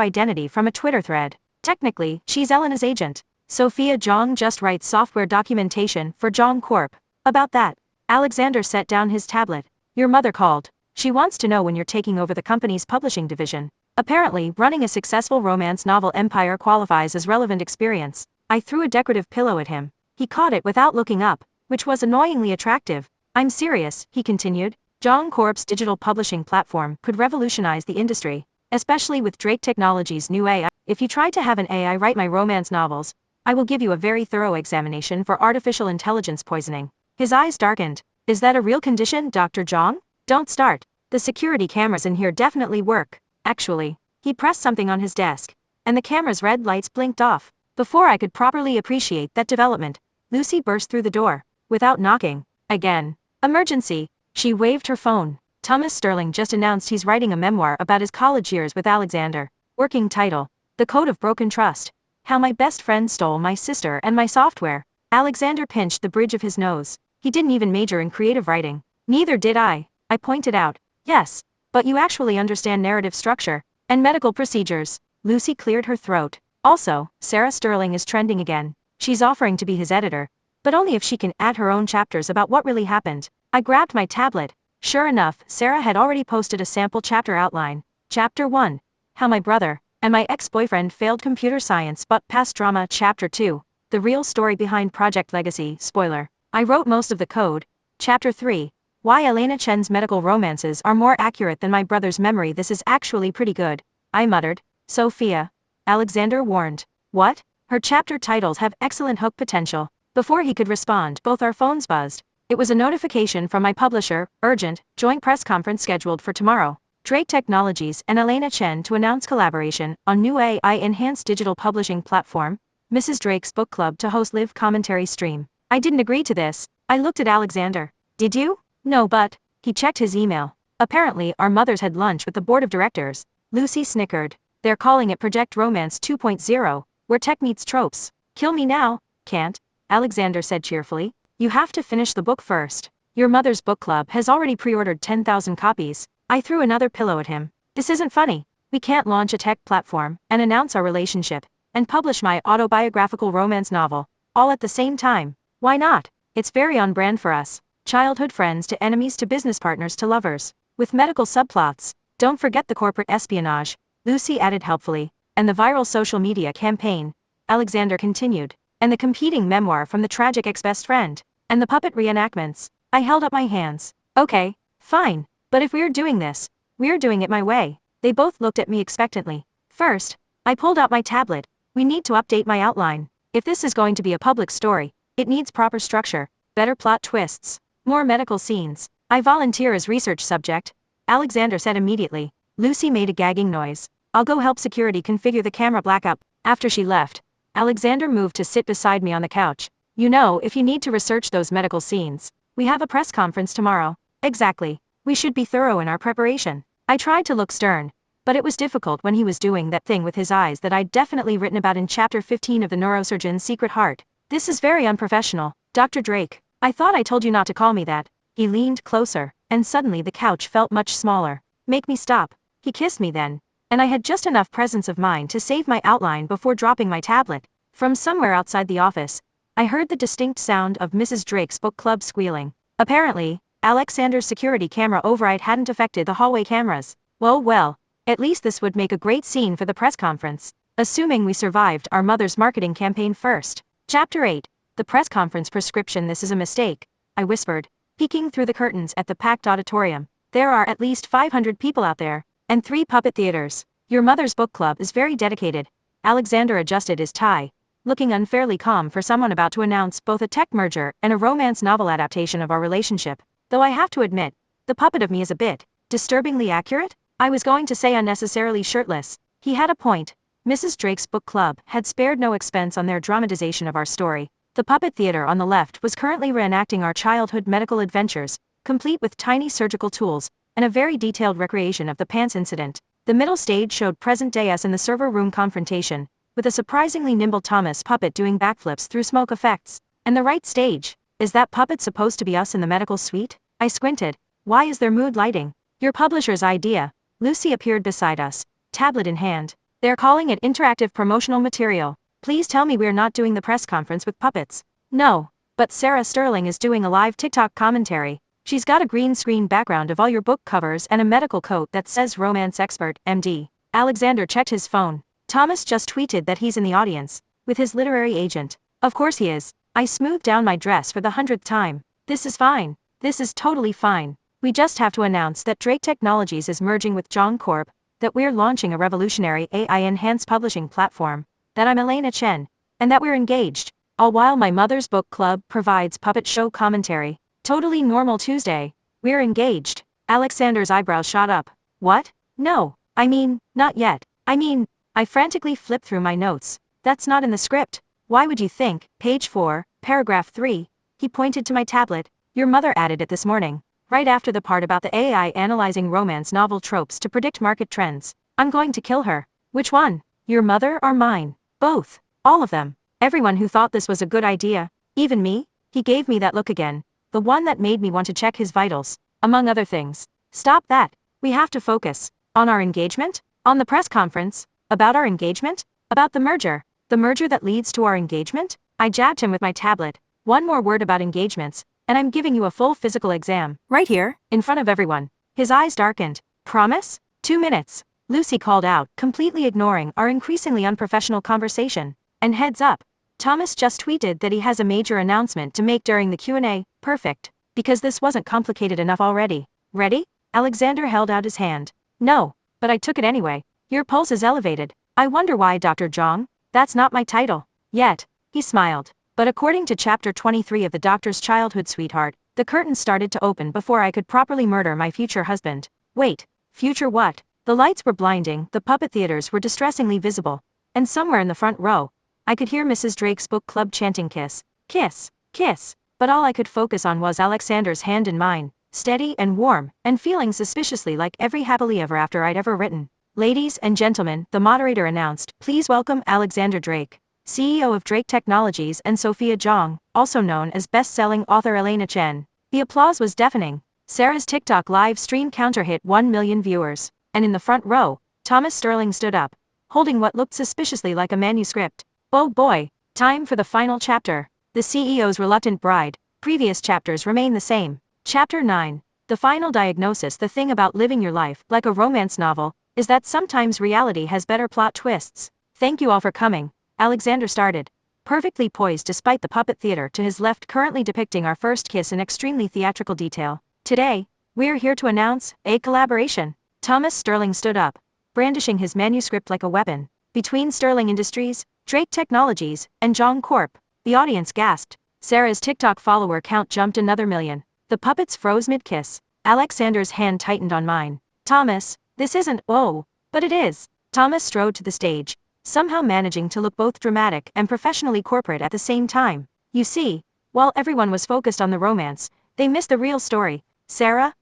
identity from a Twitter thread. Technically, she's Elena's agent. Sophia Zhang just writes software documentation for Zhang Corp. About that. Alexander set down his tablet. Your mother called. She wants to know when you're taking over the company's publishing division. Apparently, running a successful romance novel empire qualifies as relevant experience. I threw a decorative pillow at him. He caught it without looking up, which was annoyingly attractive. I'm serious, he continued. Zhang Corp's digital publishing platform could revolutionize the industry, especially with Drake Technologies' new AI. If you try to have an AI write my romance novels, I will give you a very thorough examination for artificial intelligence poisoning. His eyes darkened. Is that a real condition, Dr. Zhang? Don't start. The security cameras in here definitely work. Actually, he pressed something on his desk, and the camera's red lights blinked off. Before I could properly appreciate that development, Lucy burst through the door, without knocking. Again. Emergency. She waved her phone. Thomas Sterling just announced he's writing a memoir about his college years with Alexander. Working title. The Code of Broken Trust. How my best friend stole my sister and my software. Alexander pinched the bridge of his nose. He didn't even major in creative writing. Neither did I pointed out. Yes. But you actually understand narrative structure and medical procedures. Lucy cleared her throat. Also, Sarah Sterling is trending again. She's offering to be his editor, but only if she can add her own chapters about what really happened. I grabbed my tablet. Sure enough, Sarah had already posted a sample chapter outline. Chapter 1. How my brother and my ex-boyfriend failed computer science but passed drama. Chapter 2. The real story behind Project Legacy. Spoiler. I wrote most of the code. Chapter 3. Why Elena Chen's medical romances are more accurate than my brother's memory. This is actually pretty good, I muttered. Sophia. Alexander warned. What? Her chapter titles have excellent hook potential. Before he could respond, both our phones buzzed. It was a notification from my publisher, urgent, joint press conference scheduled for tomorrow. Drake Technologies and Elena Chen to announce collaboration on new AI-enhanced digital publishing platform, Mrs. Drake's book club to host live commentary stream. I didn't agree to this. I looked at Alexander. Did you? No, but he checked his email. Apparently, our mothers had lunch with the board of directors. Lucy snickered. They're calling it Project Romance 2.0, where tech meets tropes. Kill me now. Can't. Alexander said cheerfully. You have to finish the book first. Your mother's book club has already pre-ordered 10,000 copies. I threw another pillow at him. This isn't funny. We can't launch a tech platform and announce our relationship and publish my autobiographical romance novel all at the same time. Why not? It's very on brand for us. Childhood friends to enemies to business partners to lovers. With medical subplots. Don't forget the corporate espionage, Lucy added helpfully, and the viral social media campaign. Alexander continued. And the competing memoir from the tragic ex-best friend. And the puppet reenactments. I held up my hands. Okay, fine. But if we're doing this, we're doing it my way. They both looked at me expectantly. First, I pulled out my tablet. We need to update my outline. If this is going to be a public story, it needs proper structure, better plot twists, more medical scenes. I volunteer as research subject, Alexander said immediately. Lucy made a gagging noise. I'll go help security configure the camera blackout. After she left, Alexander moved to sit beside me on the couch. You know, if you need to research those medical scenes, we have a press conference tomorrow. Exactly. We should be thorough in our preparation. I tried to look stern, but it was difficult when he was doing that thing with his eyes that I'd definitely written about in chapter 15 of The Neurosurgeon's Secret Heart. This is very unprofessional, Dr. Drake. I thought I told you not to call me that. He leaned closer, and suddenly the couch felt much smaller. Make me stop. He kissed me then, and I had just enough presence of mind to save my outline before dropping my tablet. From somewhere outside the office, I heard the distinct sound of Mrs. Drake's book club squealing. Apparently, Alexander's security camera override hadn't affected the hallway cameras. Well, at least this would make a great scene for the press conference. Assuming we survived our mother's marketing campaign first. Chapter 8. The press conference prescription. This is a mistake, I whispered, peeking through the curtains at the packed auditorium. There are at least 500 people out there, and 3 puppet theaters. Your mother's book club is very dedicated. Alexander adjusted his tie, looking unfairly calm for someone about to announce both a tech merger and a romance novel adaptation of our relationship. Though I have to admit, the puppet of me is a bit disturbingly accurate. I was going to say unnecessarily shirtless. He had a point. Mrs. Drake's book club had spared no expense on their dramatization of our story. The puppet theater on the left was currently reenacting our childhood medical adventures, complete with tiny surgical tools, and a very detailed recreation of the pants incident. The middle stage showed present-day us in the server room confrontation, with a surprisingly nimble Thomas puppet doing backflips through smoke effects. And the right stage, is that puppet supposed to be us in the medical suite? I squinted. Why is there mood lighting? Your publisher's idea. Lucy appeared beside us, tablet in hand. They're calling it interactive promotional material. Please tell me we're not doing the press conference with puppets. No, but Sarah Sterling is doing a live TikTok commentary. She's got a green screen background of all your book covers and a medical coat that says romance expert, MD. Alexander checked his phone. Thomas just tweeted that he's in the audience, with his literary agent. Of course he is. I smoothed down my dress for the 100th time. This is fine. This is totally fine. We just have to announce that Drake Technologies is merging with John Corp, that we're launching a revolutionary AI-enhanced publishing platform, that I'm Elena Chen, and that we're engaged. All while my mother's book club provides puppet show commentary. Totally normal Tuesday. We're engaged. Alexander's eyebrows shot up. What? No. I mean, not yet. I frantically flipped through my notes. That's not in the script. Why would you think? Page 4, paragraph 3. He pointed to my tablet. Your mother added it this morning, right after the part about the AI analyzing romance novel tropes to predict market trends. I'm going to kill her. Which one? Your mother or mine? Both. All of them. Everyone who thought this was a good idea. Even me? He gave me that look again. The one that made me want to check his vitals, among other things. Stop that. We have to focus. On our engagement? On the press conference? About our engagement? About the merger? The merger that leads to our engagement? I jabbed him with my tablet. One more word about engagements, and I'm giving you a full physical exam. Right here, in front of everyone. His eyes darkened. Promise? 2 minutes. Lucy called out, completely ignoring our increasingly unprofessional conversation. And heads up. Thomas just tweeted that he has a major announcement to make during the Q&A. Perfect. Because this wasn't complicated enough already. Ready? Alexander held out his hand. No, but I took it anyway. Your pulse is elevated. I wonder why, Dr. Zhang? That's not my title. Yet. He smiled. But according to chapter 23 of the doctor's childhood sweetheart, the curtains started to open before I could properly murder my future husband. Wait. Future what? The lights were blinding, the puppet theaters were distressingly visible. And somewhere in the front row, I could hear Mrs. Drake's book club chanting kiss, kiss, kiss. But all I could focus on was Alexander's hand in mine, steady and warm, and feeling suspiciously like every happily ever after I'd ever written. Ladies and gentlemen, the moderator announced, please welcome Alexander Drake, CEO of Drake Technologies, and Sophia Zhang, also known as best-selling author Elena Chen. The applause was deafening. Sarah's TikTok live stream counter hit 1 million viewers. And in the front row, Thomas Sterling stood up, holding what looked suspiciously like a manuscript. Oh boy, time for the final chapter. The CEO's reluctant bride. Previous chapters remain the same. Chapter 9. The final diagnosis. The thing about living your life like a romance novel is that sometimes reality has better plot twists. Thank you all for coming. Alexander started, perfectly poised despite the puppet theater to his left currently depicting our first kiss in extremely theatrical detail. Today, we're here to announce a collaboration. Thomas Sterling stood up, brandishing his manuscript like a weapon. Between Sterling Industries, Drake Technologies, and Zhang Corp. The audience gasped. Sarah's TikTok follower count jumped another million. The puppets froze mid-kiss. Alexander's hand tightened on mine. Thomas, this isn't, oh, but it is. Thomas strode to the stage, somehow managing to look both dramatic and professionally corporate at the same time. You see, while everyone was focused on the romance, they missed the real story. Sarah,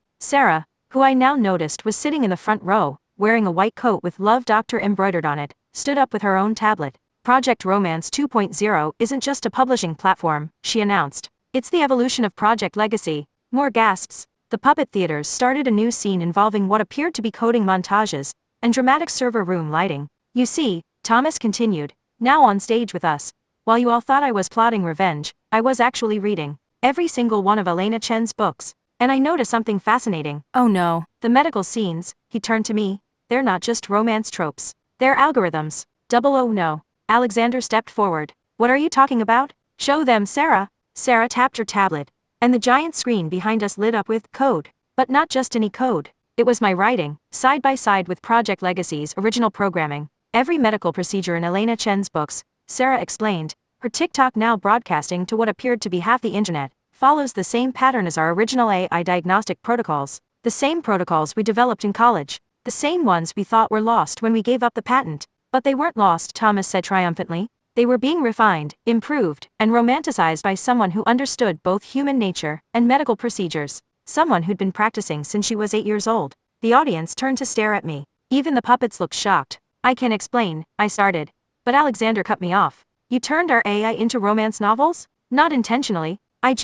who I now noticed was sitting in the front row, wearing a white coat with Love Doctor embroidered on it, stood up with her own tablet. Project Romance 2.0 isn't just a publishing platform, she announced. It's the evolution of Project Legacy. More gasps. The puppet theaters started a new scene involving what appeared to be coding montages and dramatic server room lighting. You see, Thomas continued, now on stage with us. While you all thought I was plotting revenge, I was actually reading every single one of Elena Chen's books. And I noticed something fascinating. Oh no. The medical scenes, he turned to me, they're not just romance tropes. They're algorithms. Oh no. Alexander stepped forward. What are you talking about? Show them, Sarah. Sarah tapped her tablet, and the giant screen behind us lit up with code. But not just any code. It was my writing, side by side with Project Legacy's original programming. Every medical procedure in Elena Chen's books, Sarah explained, her TikTok now broadcasting to what appeared to be half the internet, follows the same pattern as our original AI diagnostic protocols. The same protocols we developed in college. The same ones we thought were lost when we gave up the patent. But they weren't lost, Thomas said triumphantly. They were being refined, improved, and romanticized by someone who understood both human nature and medical procedures. Someone who'd been practicing since she was 8 years old. The audience turned to stare at me. Even the puppets looked shocked. I can explain, I started. But Alexander cut me off. You turned our AI into romance novels? Not intentionally. I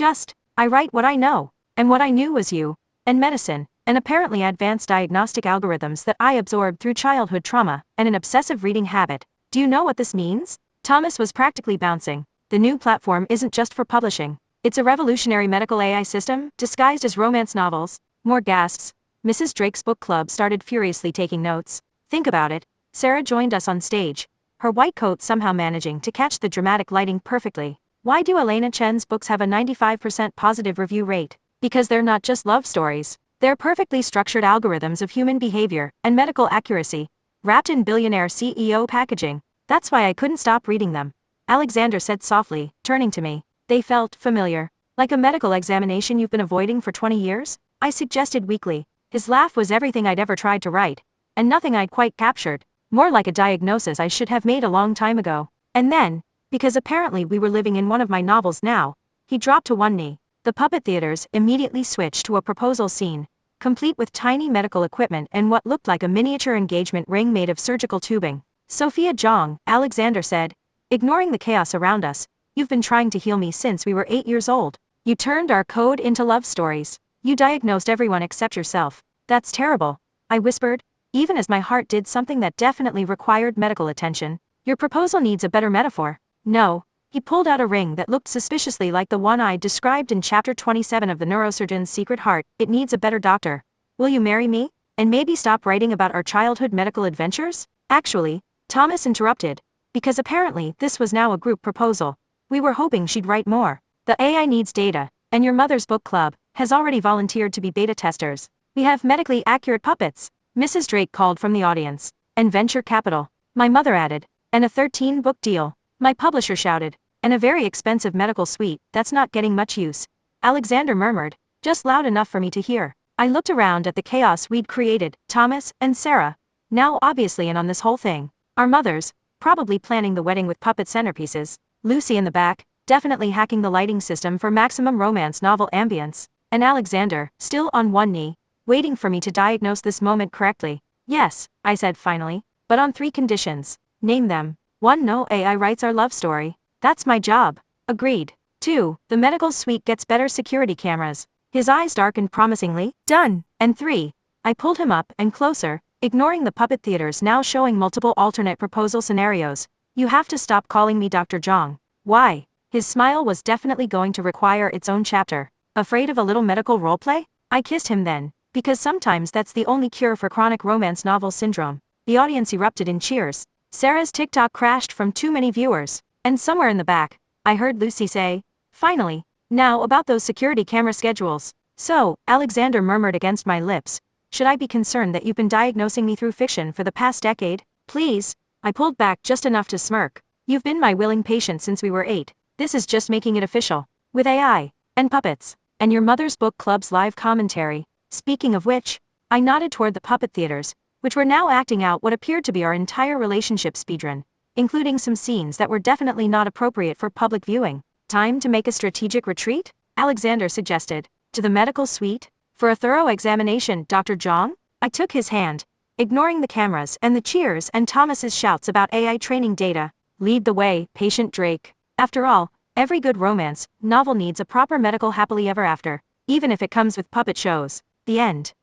write what I know. And what I knew was you. And medicine. And apparently advanced diagnostic algorithms that I absorbed through childhood trauma and an obsessive reading habit. Do you know what this means? Thomas was practically bouncing. The new platform isn't just for publishing. It's a revolutionary medical AI system, disguised as romance novels. More gasps. Mrs. Drake's book club started furiously taking notes. Think about it. Sarah joined us on stage, her white coat somehow managing to catch the dramatic lighting perfectly. Why do Elena Chen's books have a 95% positive review rate? Because they're not just love stories. They're perfectly structured algorithms of human behavior and medical accuracy, wrapped in Billionaire CEO packaging. That's why I couldn't stop reading them. Alexander said softly, turning to me. They felt familiar. Like a medical examination you've been avoiding for 20 years? I suggested weakly. His laugh was everything I'd ever tried to write, and nothing I'd quite captured. More like a diagnosis I should have made a long time ago. And then, because apparently we were living in one of my novels now, he dropped to one knee. The puppet theaters immediately switched to a proposal scene, complete with tiny medical equipment and what looked like a miniature engagement ring made of surgical tubing. Sophia Zhang, Alexander said, ignoring the chaos around us, you've been trying to heal me since we were 8 years old. You turned our code into love stories. You diagnosed everyone except yourself. That's terrible, I whispered, even as my heart did something that definitely required medical attention. Your proposal needs a better metaphor. No. He pulled out a ring that looked suspiciously like the one I described in chapter 27 of the neurosurgeon's secret heart. It needs a better doctor. Will you marry me? And maybe stop writing about our childhood medical adventures? Actually, Thomas interrupted, because apparently this was now a group proposal. We were hoping she'd write more. The AI needs data, and your mother's book club has already volunteered to be beta testers. We have medically accurate puppets, Mrs. Drake called from the audience, and venture capital, my mother added, and a 13-book deal, my publisher shouted, and a very expensive medical suite that's not getting much use. Alexander murmured, just loud enough for me to hear. I looked around at the chaos we'd created, Thomas and Sarah, now obviously in on this whole thing. Our mothers, probably planning the wedding with puppet centerpieces, Lucy in the back, definitely hacking the lighting system for maximum romance novel ambience, and Alexander, still on one knee, waiting for me to diagnose this moment correctly. Yes, I said finally, but on 3 conditions. Name them. 1. No AI writes our love story. That's my job. Agreed. 2. The medical suite gets better security cameras. His eyes darkened promisingly. Done. And 3. I pulled him up and closer, ignoring the puppet theaters now showing multiple alternate proposal scenarios. You have to stop calling me Dr. Zhang. Why? His smile was definitely going to require its own chapter. Afraid of a little medical roleplay? I kissed him then, because sometimes that's the only cure for chronic romance novel syndrome. The audience erupted in cheers. Sarah's TikTok crashed from too many viewers, and somewhere in the back, I heard Lucy say, finally, now about those security camera schedules. So, Alexander murmured against my lips, should I be concerned that you've been diagnosing me through fiction for the past decade? Please. I pulled back just enough to smirk. You've been my willing patient since we were 8. This is just making it official. With AI, and puppets, and your mother's book club's live commentary. Speaking of which, I nodded toward the puppet theaters, which were now acting out what appeared to be our entire relationship speedrun, including some scenes that were definitely not appropriate for public viewing. Time to make a strategic retreat? Alexander suggested. To the medical suite? For a thorough examination, Dr. Zhang? I took his hand, ignoring the cameras and the cheers and Thomas's shouts about AI training data. Lead the way, patient Drake. After all, every good romance novel needs a proper medical happily ever after, even if it comes with puppet shows. The end.